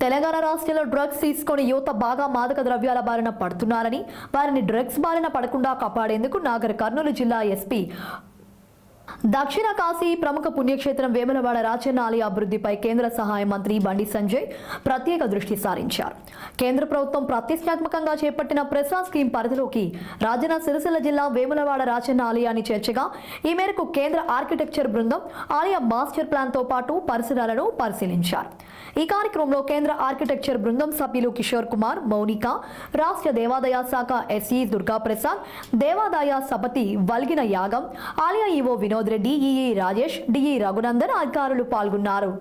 తెలంగాణ రాష్ట్రంలో డ్రగ్స్ తీసుకొని యువత బాగా మాదక ద్రవ్యాల బారిన పడుతున్నారని, వారిని డ్రగ్స్ బారిన పడకుండా కాపాడేందుకు నాగర్ కర్నూలు జిల్లా ఎస్పీ దక్షిణ కాశీ ప్రముఖ పుణ్యక్షేత్రం వేములవాడ రాజన్న ఆలయ అభివృద్ధిపై కేంద్ర సహాయ మంత్రి బండి సంజయ్ ప్రత్యేక దృష్టి సారించారు. కేంద్ర ప్రభుత్వం ప్రతిష్టాత్మకంగా చేపట్టిన ప్రసాద్ స్కీమ్ పరిధిలోకి రాజన్న సిరిసిల్ల జిల్లా వేములవాడ రాజన్న ఆలయాన్ని చేర్చగా ఈ మేరకు కేంద్ర ఆర్కిటెక్చర్ బృందం ఆలయ మాస్టర్ ప్లాన్ తో పాటు పరిసరాలను పరిశీలించారు. ఈ కార్యక్రమంలో కేంద్ర ఆర్కిటెక్చర్ బృందం సభ్యులు కిషోర్ కుమార్, మౌనిక, రాష్ట్ర దేవాదాయ శాఖ ఎస్ఈ దుర్గా ప్రసాద్, దేవాదాయ సభతి వల్గిన యాగం, ఆలయ EO Vinod Reddy, EE Rajesh, DE Raghunandan అధికారులు పాల్గొన్నారు.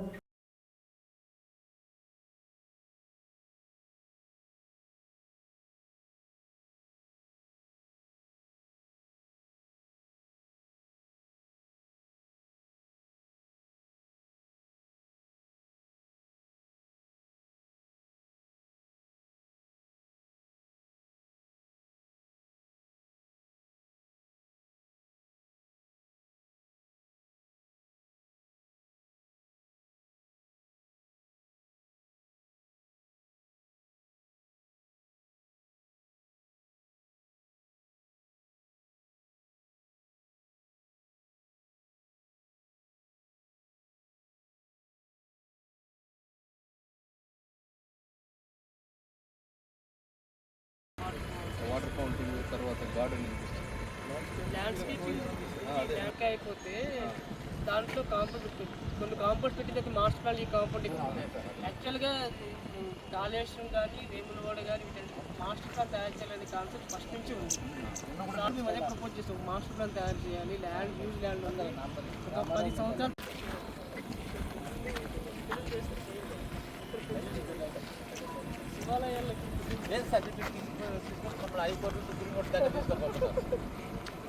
వాటర్ ఫౌంటైన్ తర్వాత గార్డెనింగ్ ల్యాండ్స్కేపింగ్ ట్యాంక్ అయిపోతే దాంట్లో కాంపౌండ్ కొన్ని కాంపౌండ్స్ పెట్టిన మాస్టర్ ప్లాన్ ఈ కాంపౌండ్ యాక్చువల్గా కాళేశ్వరం కానీ వేములవాడ కానీ మాస్టర్ ప్లాన్ తయారు చేయాలనే కాన్సెప్ట్ ఫస్ట్ నుంచి ఉంది. దాన్ని మేము అదే ప్రపోజ్ చేస్తాం, మాస్టర్ ప్లాన్ తయారు చేయాలి. ల్యాండ్ యూజ్ ల్యాండ్ ఉంది ఒక 10 సంవత్సరాలు శివాలయాలకి హైకోర్టు సుప్రీంకోర్టు దాకా తీసుకోబోతున్నారు.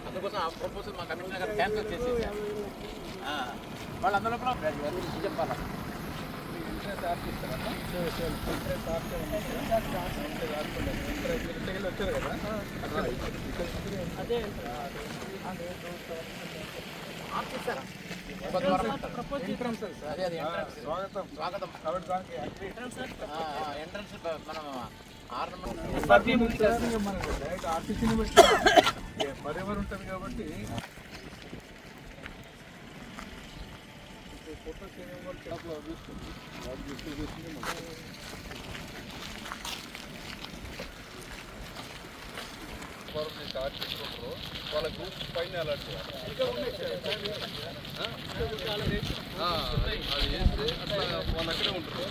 అందుకోసం ఆ ప్రపోజల్ మా కమిషనర్ గారు క్యాన్సిల్ చేసేసారు. వాళ్ళు అందులో చెప్పాలా వచ్చారు కదా అదే ఎంట్రన్స్ మనం ఆర్టీసీని బట్టి పర్యావరణం ఉంటుంది కాబట్టి స్టార్ట్ చేసుకుంటారు వాళ్ళ గ్రూప్ పైన అలర్ట్ చేయాలి. అది చేస్తే అట్లా వాళ్ళు అక్కడే ఉంటారు.